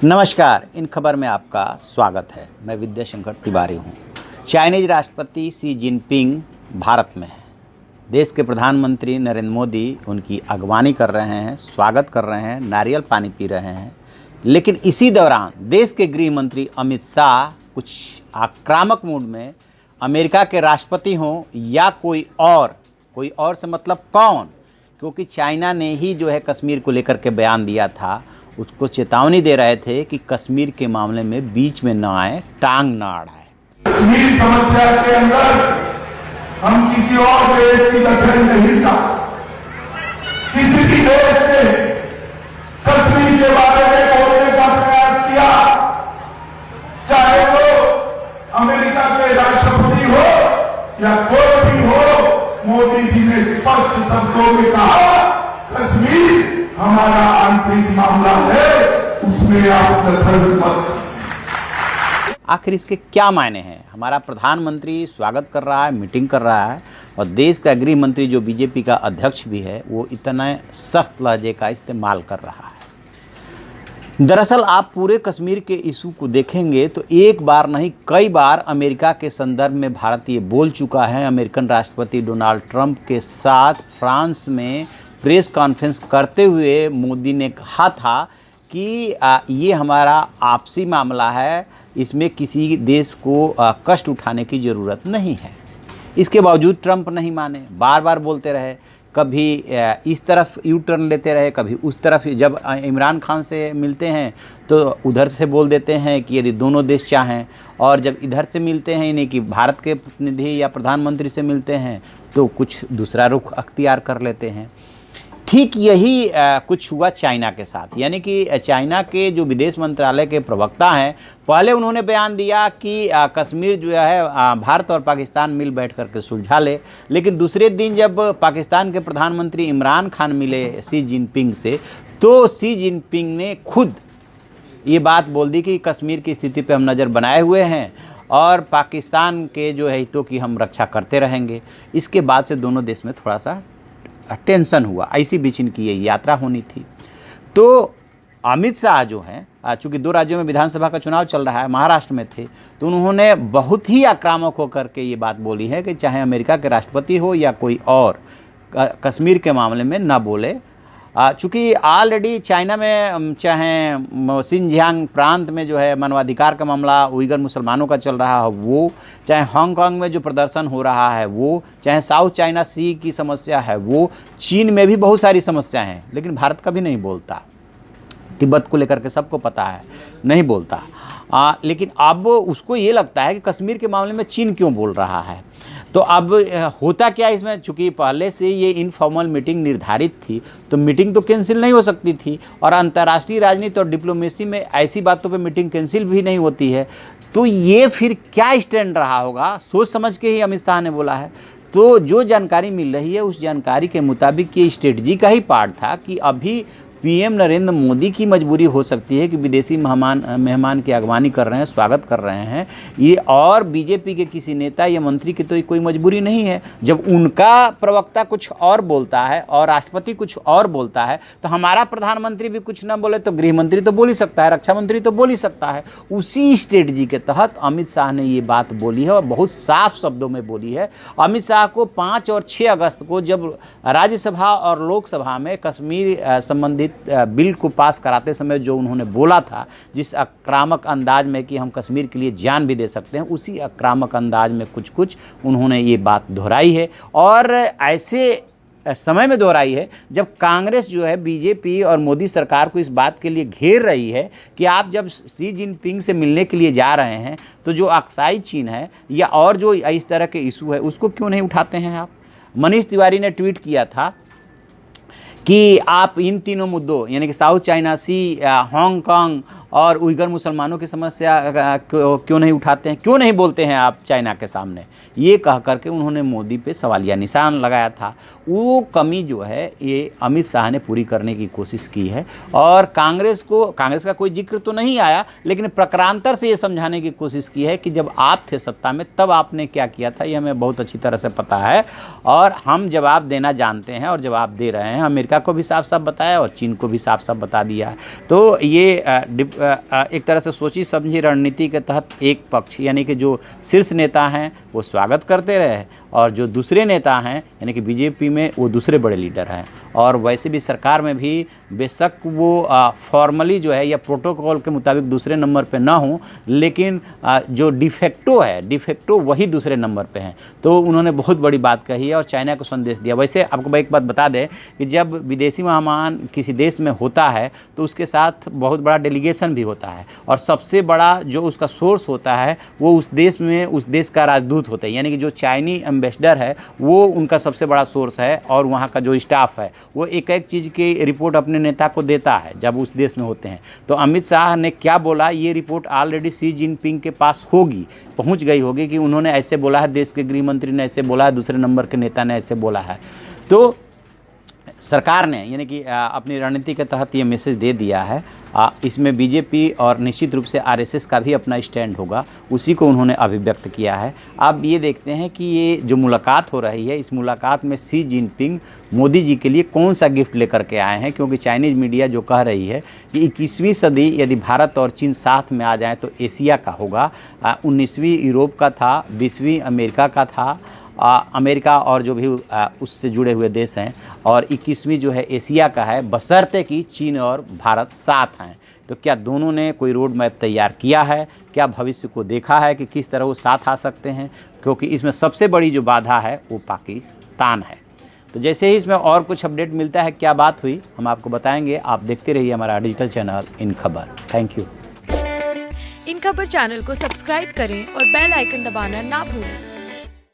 नमस्कार, इन खबर में आपका स्वागत है। मैं विद्याशंकर तिवारी हूँ। चाइनीज राष्ट्रपति शी जिनपिंग भारत में हैं। देश के प्रधानमंत्री नरेंद्र मोदी उनकी अगवानी कर रहे हैं, स्वागत कर रहे हैं, नारियल पानी पी रहे हैं। लेकिन इसी दौरान देश के गृह मंत्री अमित शाह कुछ आक्रामक मूड में अमेरिका के राष्ट्रपति हों या कोई और से मतलब कौन, क्योंकि चाइना ने ही जो है कश्मीर को लेकर के बयान दिया था, उसको चेतावनी दे रहे थे कि कश्मीर के मामले में बीच में न आए, टांग न अड़ाए। कश्मीर समस्या के अंदर हम किसी और देश की दखल नहीं चाहते। किसी भी देश ने कश्मीर के बारे में बोलने का प्रयास किया, चाहे वो अमेरिका के राष्ट्रपति हो या कोई भी हो, मोदी जी ने स्पष्ट शब्दों में कहा कश्मीर हमारा आंतरिक मामला है, उसमें आप दखल मत। आखिर इसके क्या मायने हैं? हमारा प्रधानमंत्री स्वागत कर रहा है, मीटिंग कर रहा है, और देश का गृह मंत्री जो बीजेपी का अध्यक्ष भी है वो इतना सख्त लहजे का इस्तेमाल कर रहा है। दरअसल आप पूरे कश्मीर के इशू को देखेंगे तो एक बार नहीं कई बार अमेरिका के संदर्भ में भारत ये बोल चुका है। अमेरिकन राष्ट्रपति डोनाल्ड ट्रंप के साथ फ्रांस में प्रेस कॉन्फ्रेंस करते हुए मोदी ने कहा था कि ये हमारा आपसी मामला है, इसमें किसी देश को कष्ट उठाने की ज़रूरत नहीं है। इसके बावजूद ट्रंप नहीं माने, बार बार बोलते रहे, कभी इस तरफ यू टर्न लेते रहे, कभी उस तरफ। जब इमरान खान से मिलते हैं तो उधर से बोल देते हैं कि यदि दोनों देश चाहें, और जब इधर से मिलते हैं यानी कि भारत के प्रतिनिधि या प्रधानमंत्री से मिलते हैं तो कुछ दूसरा रुख अख्तियार कर लेते हैं। ठीक यही कुछ हुआ चाइना के साथ, यानी कि चाइना के जो विदेश मंत्रालय के प्रवक्ता हैं, पहले उन्होंने बयान दिया कि कश्मीर जो है भारत और पाकिस्तान मिल बैठ करके सुलझा ले। लेकिन दूसरे दिन जब पाकिस्तान के प्रधानमंत्री इमरान खान मिले शी जिनपिंग से, तो शी जिनपिंग ने खुद ये बात बोल दी कि कश्मीर की स्थिति पे हम नज़र बनाए हुए हैं और पाकिस्तान के जो है हितों की हम रक्षा करते रहेंगे। इसके बाद से दोनों देश में थोड़ा सा टेंशन हुआ। ऐसी बीच इनकी ये यात्रा होनी थी। तो अमित शाह जो हैं, चूँकि 2 राज्यों में विधानसभा का चुनाव चल रहा है, महाराष्ट्र में थे, तो उन्होंने बहुत ही आक्रामक होकर के ये बात बोली है कि चाहे अमेरिका के राष्ट्रपति हो या कोई और, कश्मीर के मामले में ना बोले। चूँकि ऑलरेडी चाइना में चाहे सिंजियांग प्रांत में जो है मानवाधिकार का मामला उइगर मुसलमानों का चल रहा है वो, चाहे हांगकांग में जो प्रदर्शन हो रहा है वो, चाहे साउथ चाइना सी की समस्या है वो, चीन में भी बहुत सारी समस्याएं हैं, लेकिन भारत कभी नहीं बोलता। तिब्बत को लेकर के सबको पता है, नहीं बोलता। लेकिन अब उसको ये लगता है कि कश्मीर के मामले में चीन क्यों बोल रहा है। तो अब होता क्या इसमें, चूँकि पहले से ये इनफॉर्मल मीटिंग निर्धारित थी तो मीटिंग तो कैंसिल नहीं हो सकती थी, और अंतर्राष्ट्रीय राजनीति और डिप्लोमेसी में ऐसी बातों पे मीटिंग कैंसिल भी नहीं होती है। तो ये फिर क्या स्टैंड रहा होगा, सोच समझ के ही अमित शाह ने बोला है। तो जो जानकारी मिल रही है उस जानकारी के मुताबिक ये स्ट्रेटजी का ही पार्ट था कि अभी पीएम नरेंद्र मोदी की मजबूरी हो सकती है कि विदेशी मेहमान की अगवानी कर रहे हैं, स्वागत कर रहे हैं ये, और बीजेपी के किसी नेता या मंत्री की तो कोई मजबूरी नहीं है। जब उनका प्रवक्ता कुछ और बोलता है और राष्ट्रपति कुछ और बोलता है, तो हमारा प्रधानमंत्री भी कुछ ना बोले तो गृह मंत्री तो बोल ही सकता है, रक्षा मंत्री तो बोल ही सकता है। उसी स्ट्रेटजी के तहत अमित शाह ने ये बात बोली है, और बहुत साफ शब्दों में बोली है। अमित शाह को 5 और 6 अगस्त को जब राज्यसभा और लोकसभा में कश्मीर संबंधित बिल को पास कराते समय जो उन्होंने बोला था, जिस आक्रामक अंदाज में कि हम कश्मीर के लिए जान भी दे सकते हैं, उसी आक्रामक अंदाज में कुछ उन्होंने ये बात दोहराई है। और ऐसे समय में दोहराई है जब कांग्रेस जो है बीजेपी और मोदी सरकार को इस बात के लिए घेर रही है कि आप जब शी जिनपिंग से मिलने के लिए जा रहे हैं तो जो अक्साई चीन है या और जो इस तरह के इशू है उसको क्यों नहीं उठाते हैं आप। मनीष तिवारी ने ट्वीट किया था कि आप इन तीनों मुद्दों यानी कि साउथ चाइना सी, हांगकांग और उइगर मुसलमानों की समस्या क्यों नहीं उठाते हैं, क्यों नहीं बोलते हैं आप चाइना के सामने, ये कह करके उन्होंने मोदी पे सवालिया निशान लगाया था। वो कमी जो है ये अमित शाह ने पूरी करने की कोशिश की है, और कांग्रेस का कोई जिक्र तो नहीं आया, लेकिन प्रकारांतर से ये समझाने की कोशिश की है कि जब आप थे सत्ता में तब आपने क्या किया था, ये हमें बहुत अच्छी तरह से पता है और हम जवाब देना जानते हैं और जवाब दे रहे हैं। अमेरिका को भी साफ साफ बताया और चीन को भी साफ साफ बता दिया। तो ये एक तरह से सोची समझी रणनीति के तहत एक पक्ष यानी कि जो शीर्ष नेता हैं वो स्वागत करते रहे और जो दूसरे नेता हैं यानी कि बीजेपी में वो दूसरे बड़े लीडर हैं। और वैसे भी सरकार में भी बेशक वो फॉर्मली जो है या प्रोटोकॉल के मुताबिक दूसरे नंबर पे ना हो, लेकिन जो डिफेक्टो वही दूसरे नंबर पे हैं। तो उन्होंने बहुत बड़ी बात कही है और चाइना को संदेश दिया। वैसे आपको एक बात बता दें कि जब विदेशी मेहमान किसी देश में होता है तो उसके साथ बहुत बड़ा डेलीगेशन भी होता है और सबसे बड़ा जो उसका सोर्स होता है वो उस देश में उस देश का राजदूत होता है, यानी कि जो चाइनी एम्बेसडर है वो उनका सबसे बड़ा सोर्स है। और वहाँ का जो स्टाफ है वो एक एक चीज़ की रिपोर्ट अपने नेता को देता है जब उस देश में होते हैं। तो अमित शाह ने क्या बोला, ये रिपोर्ट ऑलरेडी शी जिनपिंग के पास पहुँच गई होगी कि उन्होंने ऐसे बोला है, देश के गृह मंत्री ने ऐसे बोला है, दूसरे नंबर के नेता ने ऐसे बोला है। तो सरकार ने यानी कि अपनी रणनीति के तहत ये मैसेज दे दिया है। इसमें बीजेपी और निश्चित रूप से आरएसएस का भी अपना स्टैंड होगा, उसी को उन्होंने अभिव्यक्त किया है। अब ये देखते हैं कि ये जो मुलाकात हो रही है, इस मुलाकात में शी जिनपिंग मोदी जी के लिए कौन सा गिफ्ट लेकर के आए हैं, क्योंकि चाइनीज़ मीडिया जो कह रही है कि 21वीं सदी यदि भारत और चीन साथ में आ जाएँ तो एशिया का होगा। 19वीं यूरोप का था, 20वीं अमेरिका का था, अमेरिका और जो भी उससे जुड़े हुए देश हैं, और 21वीं जो है एशिया का है, बशर्ते कि चीन और भारत साथ हैं। तो क्या दोनों ने कोई रोड मैप तैयार किया है, क्या भविष्य को देखा है कि किस तरह वो साथ आ सकते हैं, क्योंकि इसमें सबसे बड़ी जो बाधा है वो पाकिस्तान है। तो जैसे ही इसमें और कुछ अपडेट मिलता है, क्या बात हुई, हम आपको बताएंगे। आप देखते रहिए हमारा डिजिटल चैनल इन खबर। Thank you. इन खबर चैनल को सब्सक्राइब करें और बेल आइकन दबाना ना भूलें।